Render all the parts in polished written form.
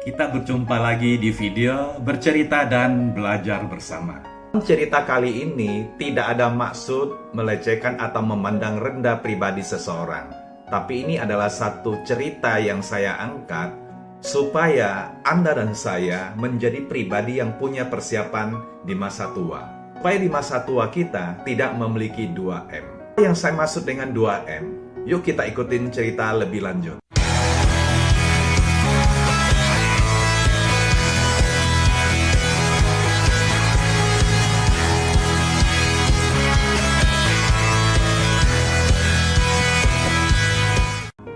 Kita berjumpa lagi di video bercerita dan belajar bersama. Cerita kali ini tidak ada maksud melecehkan atau memandang rendah pribadi seseorang. Tapi ini adalah satu cerita yang saya angkat supaya Anda dan saya menjadi pribadi yang punya persiapan di masa tua. Supaya di masa tua kita tidak memiliki 2M. Yang saya maksud dengan 2M, yuk kita ikutin cerita lebih lanjut.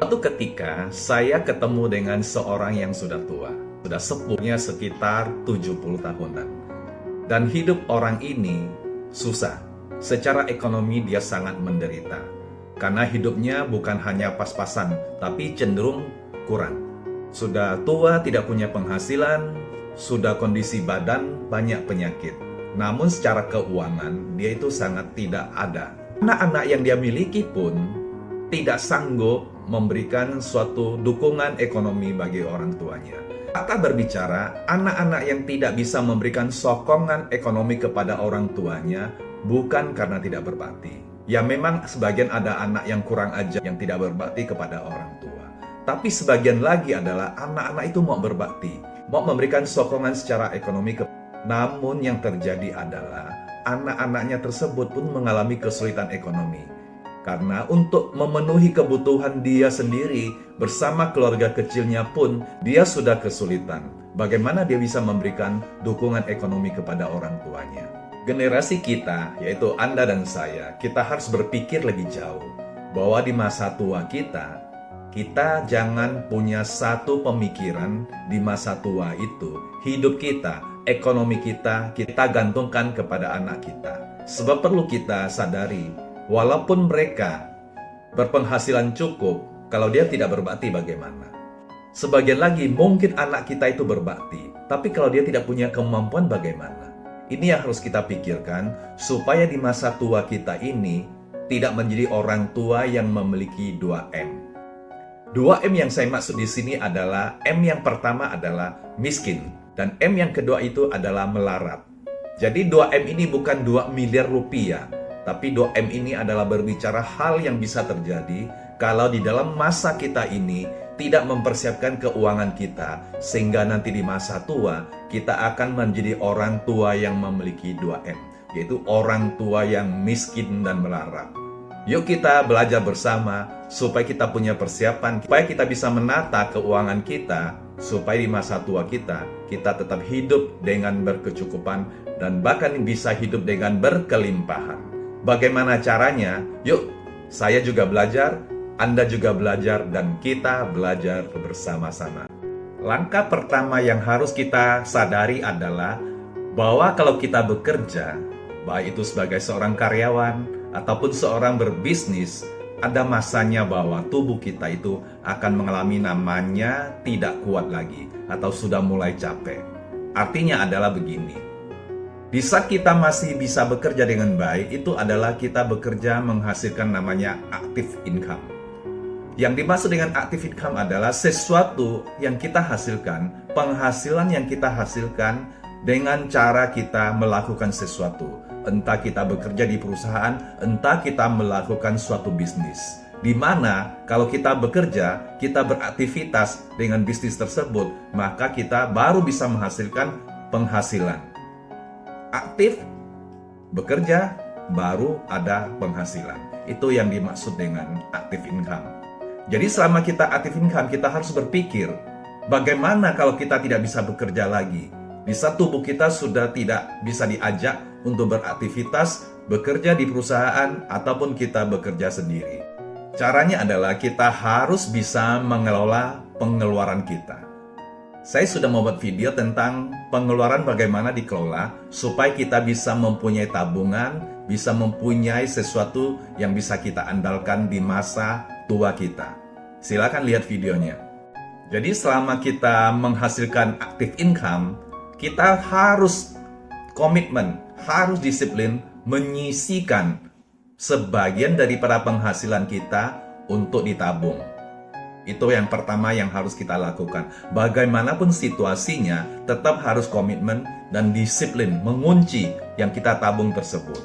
Suatu ketika saya ketemu dengan seorang yang sudah tua, sudah sepuhnya sekitar 70 tahunan. Dan hidup orang ini susah. Secara ekonomi dia sangat menderita. Karena hidupnya bukan hanya pas-pasan, tapi cenderung kurang. Sudah tua, tidak punya penghasilan, sudah kondisi badan banyak penyakit. Namun secara keuangan dia itu sangat tidak ada. Anak-anak yang dia miliki pun tidak sanggup memberikan suatu dukungan ekonomi bagi orang tuanya. Kata berbicara, anak-anak yang tidak bisa memberikan sokongan ekonomi kepada orang tuanya bukan karena tidak berbakti. Ya memang sebagian ada anak yang kurang ajar yang tidak berbakti kepada orang tua. Tapi sebagian lagi adalah anak-anak itu mau berbakti, mau memberikan sokongan secara ekonomi. Namun yang terjadi adalah anak-anaknya tersebut pun mengalami kesulitan ekonomi. Karena untuk memenuhi kebutuhan dia sendiri bersama keluarga kecilnya pun dia sudah kesulitan. Bagaimana dia bisa memberikan dukungan ekonomi kepada orang tuanya? Generasi kita, yaitu Anda dan saya, kita harus berpikir lebih jauh. Bahwa di masa tua kita jangan punya satu pemikiran di masa tua itu. Hidup kita, ekonomi kita gantungkan kepada anak kita. Sebab perlu kita sadari, walaupun mereka berpenghasilan cukup, kalau dia tidak berbakti bagaimana? Sebagian lagi mungkin anak kita itu berbakti, tapi kalau dia tidak punya kemampuan bagaimana? Ini yang harus kita pikirkan supaya di masa tua kita ini tidak menjadi orang tua yang memiliki 2M. 2M yang saya maksud di sini adalah M yang pertama adalah miskin dan M yang kedua itu adalah melarat. Jadi 2M ini bukan 2 miliar rupiah. Tapi 2M ini adalah berbicara hal yang bisa terjadi kalau di dalam masa kita ini tidak mempersiapkan keuangan kita, sehingga nanti di masa tua kita akan menjadi orang tua yang memiliki 2M, yaitu orang tua yang miskin dan melarat. Yuk kita belajar bersama supaya kita punya persiapan, supaya kita bisa menata keuangan kita, supaya di masa tua kita tetap hidup dengan berkecukupan dan bahkan bisa hidup dengan berkelimpahan. Bagaimana caranya? Yuk, saya juga belajar, Anda juga belajar, dan kita belajar bersama-sama. Langkah pertama yang harus kita sadari adalah bahwa kalau kita bekerja, baik itu sebagai seorang karyawan ataupun seorang berbisnis, ada masanya bahwa tubuh kita itu akan mengalami namanya tidak kuat lagi atau sudah mulai capek. Artinya adalah begini. Di saat kita masih bisa bekerja dengan baik, itu adalah kita bekerja menghasilkan namanya active income. Yang dimaksud dengan active income adalah sesuatu yang kita hasilkan, penghasilan yang kita hasilkan dengan cara kita melakukan sesuatu. Entah kita bekerja di perusahaan, entah kita melakukan suatu bisnis. Di mana kalau kita bekerja, kita beraktivitas dengan bisnis tersebut, maka kita baru bisa menghasilkan penghasilan. Aktif, bekerja, baru ada penghasilan. Itu yang dimaksud dengan active income. Jadi selama kita active income, kita harus berpikir, bagaimana kalau kita tidak bisa bekerja lagi? Di saat tubuh kita sudah tidak bisa diajak untuk beraktivitas, bekerja di perusahaan, ataupun kita bekerja sendiri. Caranya adalah kita harus bisa mengelola pengeluaran kita. Saya sudah membuat video tentang pengeluaran bagaimana dikelola supaya kita bisa mempunyai tabungan, bisa mempunyai sesuatu yang bisa kita andalkan di masa tua kita. Silakan lihat videonya. Jadi selama kita menghasilkan active income, kita harus komitmen, harus disiplin menyisihkan sebagian daripada penghasilan kita untuk ditabung. Itu yang pertama yang harus kita lakukan. Bagaimanapun situasinya, tetap harus komitmen dan disiplin mengunci yang kita tabung tersebut.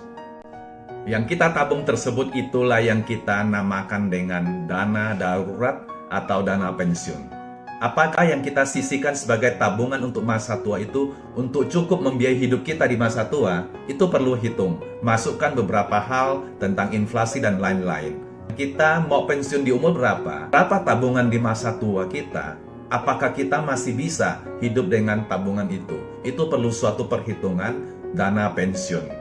Yang kita tabung tersebut itulah yang kita namakan dengan dana darurat atau dana pensiun. Apakah yang kita sisihkan sebagai tabungan untuk masa tua itu untuk cukup membiayai hidup kita di masa tua? Itu perlu hitung. Masukkan beberapa hal tentang inflasi dan lain-lain. Kita mau pensiun di umur berapa? Berapa tabungan di masa tua kita? Apakah kita masih bisa hidup dengan tabungan itu? Itu perlu suatu perhitungan dana pensiun.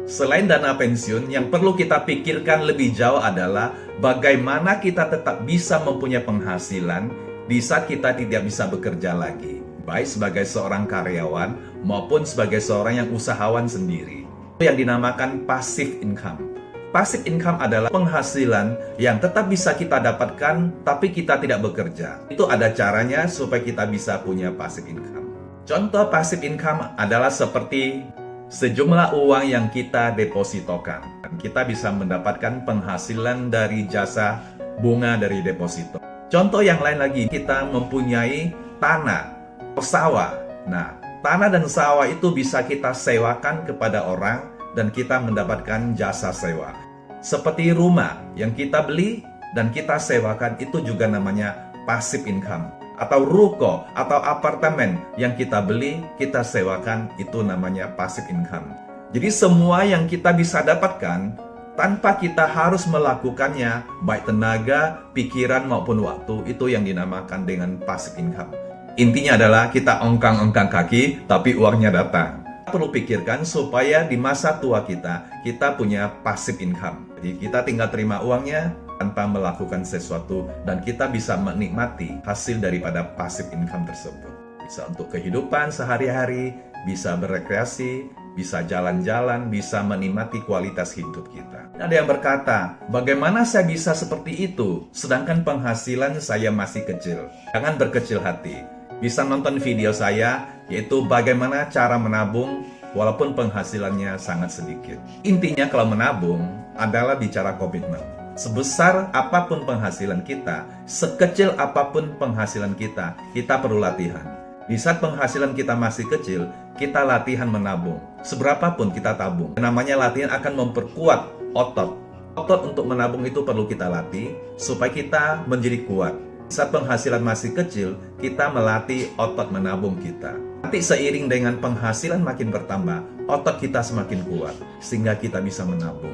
Selain dana pensiun, yang perlu kita pikirkan lebih jauh adalah bagaimana kita tetap bisa mempunyai penghasilan di saat kita tidak bisa bekerja lagi, baik sebagai seorang karyawan maupun sebagai seorang yang usahawan sendiri. Itu yang dinamakan passive income. Passive income adalah penghasilan yang tetap bisa kita dapatkan tapi kita tidak bekerja. Itu ada caranya supaya kita bisa punya passive income. Contoh passive income adalah seperti sejumlah uang yang kita depositokan. Kita bisa mendapatkan penghasilan dari jasa bunga dari deposito. Contoh yang lain lagi, kita mempunyai tanah, sawah. Nah, tanah dan sawah itu bisa kita sewakan kepada orang dan kita mendapatkan jasa sewa. Seperti rumah yang kita beli dan kita sewakan, itu juga namanya passive income. Atau ruko atau apartemen yang kita beli, kita sewakan, itu namanya passive income. Jadi semua yang kita bisa dapatkan tanpa kita harus melakukannya, baik tenaga, pikiran maupun waktu, itu yang dinamakan dengan passive income. Intinya adalah kita ongkang-ongkang kaki tapi uangnya datang. Perlu pikirkan supaya di masa tua kita punya passive income. Jadi kita tinggal terima uangnya tanpa melakukan sesuatu dan kita bisa menikmati hasil daripada passive income tersebut. Bisa untuk kehidupan sehari-hari, bisa berekreasi, bisa jalan-jalan, bisa menikmati kualitas hidup kita. Ada yang berkata, bagaimana saya bisa seperti itu sedangkan penghasilan saya masih kecil? Jangan berkecil hati. Bisa nonton video saya, yaitu bagaimana cara menabung walaupun penghasilannya sangat sedikit. Intinya kalau menabung adalah bicara komitmen. Sebesar apapun penghasilan kita, sekecil apapun penghasilan kita perlu latihan. Di saat penghasilan kita masih kecil, kita latihan menabung. Seberapapun kita tabung. Namanya latihan akan memperkuat otot. Otot untuk menabung itu perlu kita latih supaya kita menjadi kuat. Saat penghasilan masih kecil, kita melatih otot menabung kita. Nanti seiring dengan penghasilan makin bertambah, otot kita semakin kuat, sehingga kita bisa menabung.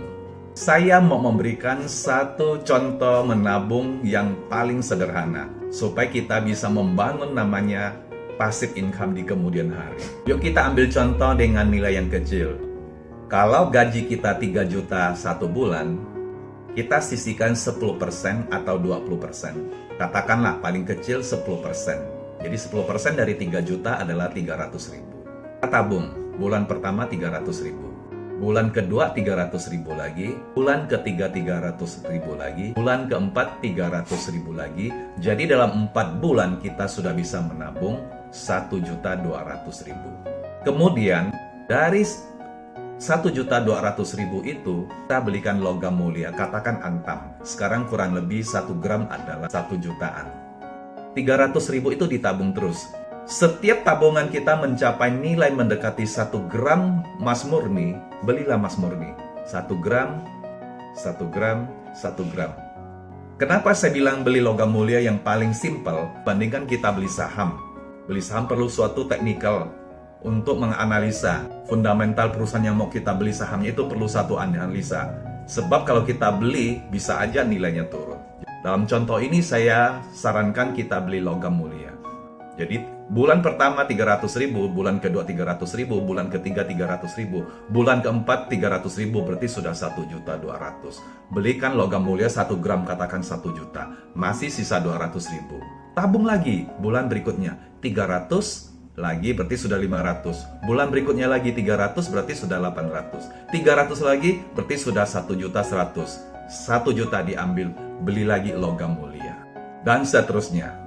Saya mau memberikan satu contoh menabung yang paling sederhana, supaya kita bisa membangun namanya passive income di kemudian hari. Yuk kita ambil contoh dengan nilai yang kecil. Kalau gaji kita 3 juta satu bulan, kita sisihkan 10% atau 20%. Katakanlah paling kecil 10%. Jadi 10% dari 3 juta adalah 300.000. Kita tabung, bulan pertama 300.000. Bulan kedua 300.000 lagi, bulan ketiga 300.000 lagi, bulan keempat 300.000 lagi. Jadi dalam 4 bulan kita sudah bisa menabung 1.200.000. Kemudian dari 1.200.000 itu kita belikan logam mulia, katakan antam. Sekarang kurang lebih 1 gram adalah 1 jutaan. 300.000 itu ditabung terus. Setiap tabungan kita mencapai nilai mendekati 1 gram emas murni, belilah emas murni. 1 gram, 1 gram, 1 gram. Kenapa saya bilang beli logam mulia yang paling simpel bandingkan kita beli saham? Beli saham perlu suatu teknikal untuk menganalisa fundamental perusahaan yang mau kita beli sahamnya, itu perlu satu analisa. Sebab kalau kita beli, bisa aja nilainya turun. Dalam contoh ini saya sarankan kita beli logam mulia. Jadi bulan pertama 300.000, bulan kedua 300.000, bulan ketiga 300.000, bulan keempat 300.000, berarti sudah 1.200.000. Belikan logam mulia 1 gram, katakan 1 juta. Masih sisa 200.000. Tabung lagi bulan berikutnya 300 lagi, berarti sudah 500. Bulan berikutnya lagi 300, berarti sudah 800. 300 lagi, berarti sudah 1.100.000. 1 juta diambil, beli lagi logam mulia. Dan seterusnya.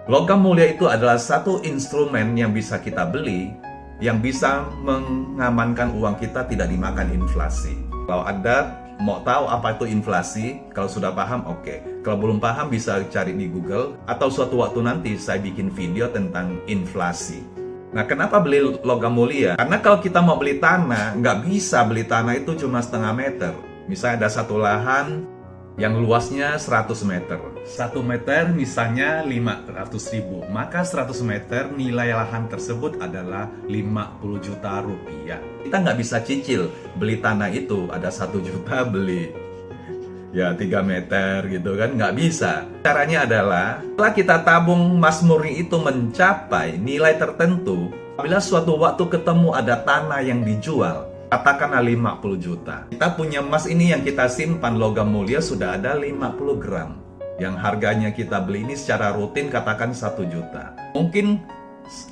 Logam mulia itu adalah satu instrumen yang bisa kita beli, yang bisa mengamankan uang kita tidak dimakan inflasi. Kalau ada mau tahu apa itu inflasi? Kalau sudah paham, oke. Kalau belum paham, bisa cari di Google. Atau suatu waktu nanti saya bikin video tentang inflasi. Nah, kenapa beli logam mulia? Karena kalau kita mau beli tanah, nggak bisa beli tanah itu cuma setengah meter. Misalnya ada satu lahan yang luasnya 100 meter. 1 meter misalnya 500.000. Maka 100 meter nilai lahan tersebut adalah 50 juta rupiah. Kita nggak bisa cicil beli tanah itu, ada 1 juta beli ya 3 meter gitu kan, nggak bisa. Caranya adalah setelah kita tabung emas murni itu mencapai nilai tertentu, apabila suatu waktu ketemu ada tanah yang dijual, katakanlah 50 juta. Kita punya emas ini yang kita simpan logam mulia sudah ada 50 gram. Yang harganya kita beli ini secara rutin katakan 1 juta. Mungkin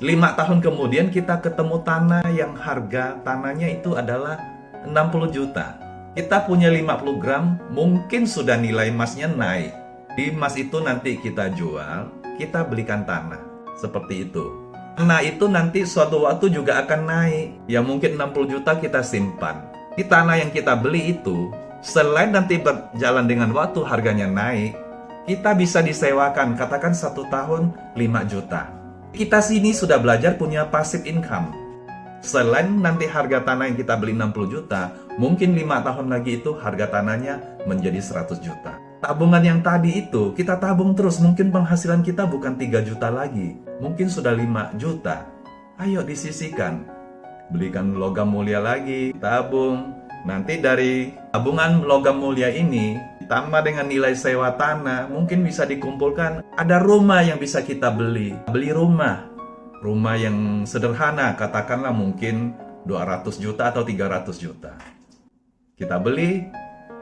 5 tahun kemudian kita ketemu tanah yang harga tanahnya itu adalah 60 juta. Kita punya 50 gram, mungkin sudah nilai emasnya naik. Di emas itu nanti kita jual, kita belikan tanah. Seperti itu. Tanah itu nanti suatu waktu juga akan naik. Ya mungkin 60 juta kita simpan. Di tanah yang kita beli itu, selain nanti berjalan dengan waktu harganya naik, kita bisa disewakan, katakan 1 tahun 5 juta. Kita sini sudah belajar punya passive income. Selain nanti harga tanah yang kita beli 60 juta, mungkin 5 tahun lagi itu harga tanahnya menjadi 100 juta. Tabungan yang tadi itu, kita tabung terus, mungkin penghasilan kita bukan 3 juta lagi, mungkin sudah 5 juta. Ayo disisihkan, belikan logam mulia lagi, tabung. Nanti dari tabungan logam mulia ini, ditambah dengan nilai sewa tanah, mungkin bisa dikumpulkan. Ada rumah yang bisa kita beli. Beli rumah yang sederhana, katakanlah mungkin 200 juta atau 300 juta. Kita beli,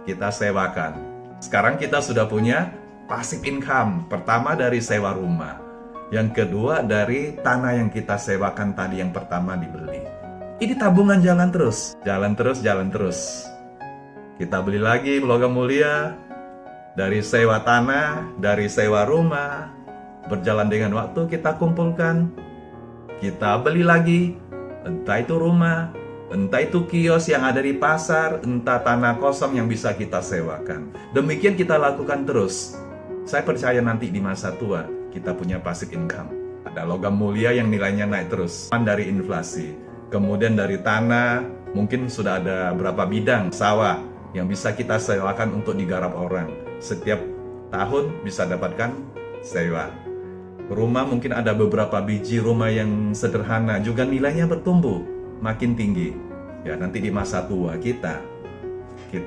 kita sewakan. Sekarang kita sudah punya passive income. Pertama dari sewa rumah. Yang kedua dari tanah yang kita sewakan tadi yang pertama dibeli. Ini tabungan jalan terus. Jalan terus. Kita beli lagi logam mulia. Dari sewa tanah, dari sewa rumah. Berjalan dengan waktu kita kumpulkan. Kita beli lagi. Entah itu rumah, entah itu kios yang ada di pasar, entah tanah kosong yang bisa kita sewakan. Demikian kita lakukan terus. Saya percaya nanti di masa tua, kita punya passive income. Ada logam mulia yang nilainya naik terus. Dari inflasi. Kemudian dari tanah, mungkin sudah ada berapa bidang sawah yang bisa kita sewakan untuk digarap orang. Setiap tahun bisa dapatkan sewa. Rumah mungkin ada beberapa biji rumah yang sederhana, juga nilainya bertumbuh, makin tinggi. Ya nanti di masa tua kita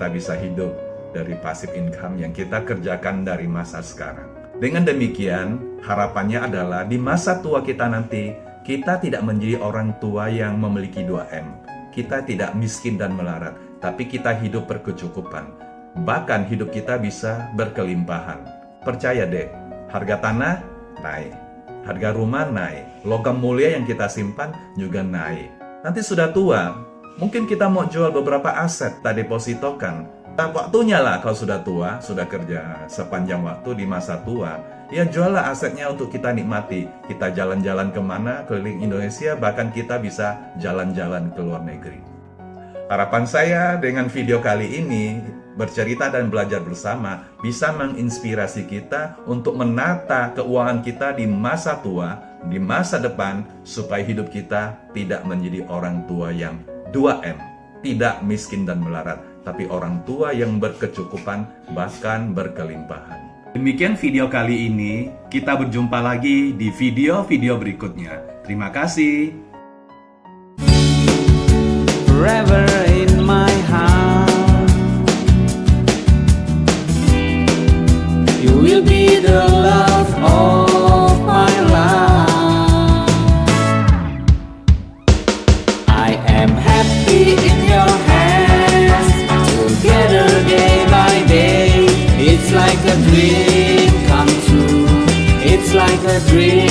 bisa hidup dari passive income yang kita kerjakan dari masa sekarang. Dengan demikian, harapannya adalah di masa tua kita nanti, kita tidak menjadi orang tua yang memiliki 2M. Kita tidak miskin dan melarat, tapi kita hidup berkecukupan. Bahkan hidup kita bisa berkelimpahan. Percaya deh, harga tanah naik, harga rumah naik, logam mulia yang kita simpan juga naik. Nanti sudah tua, mungkin kita mau jual beberapa aset kita depositokan. Nah, waktunya lah kalau sudah tua, sudah kerja sepanjang waktu di masa tua, ya juallah asetnya untuk kita nikmati. Kita jalan-jalan kemana, keliling Indonesia, bahkan kita bisa jalan-jalan ke luar negeri. Harapan saya dengan video kali ini, bercerita dan belajar bersama, bisa menginspirasi kita untuk menata keuangan kita di masa tua, di masa depan, supaya hidup kita tidak menjadi orang tua yang 2M, tidak miskin dan melarat, tapi orang tua yang berkecukupan, bahkan berkelimpahan. Demikian video kali ini, kita berjumpa lagi di video-video berikutnya. Terima kasih. Forever in my heart, you will be the love of my life. I am happy in your hands, together day by day. It's like a dream come true. It's like a dream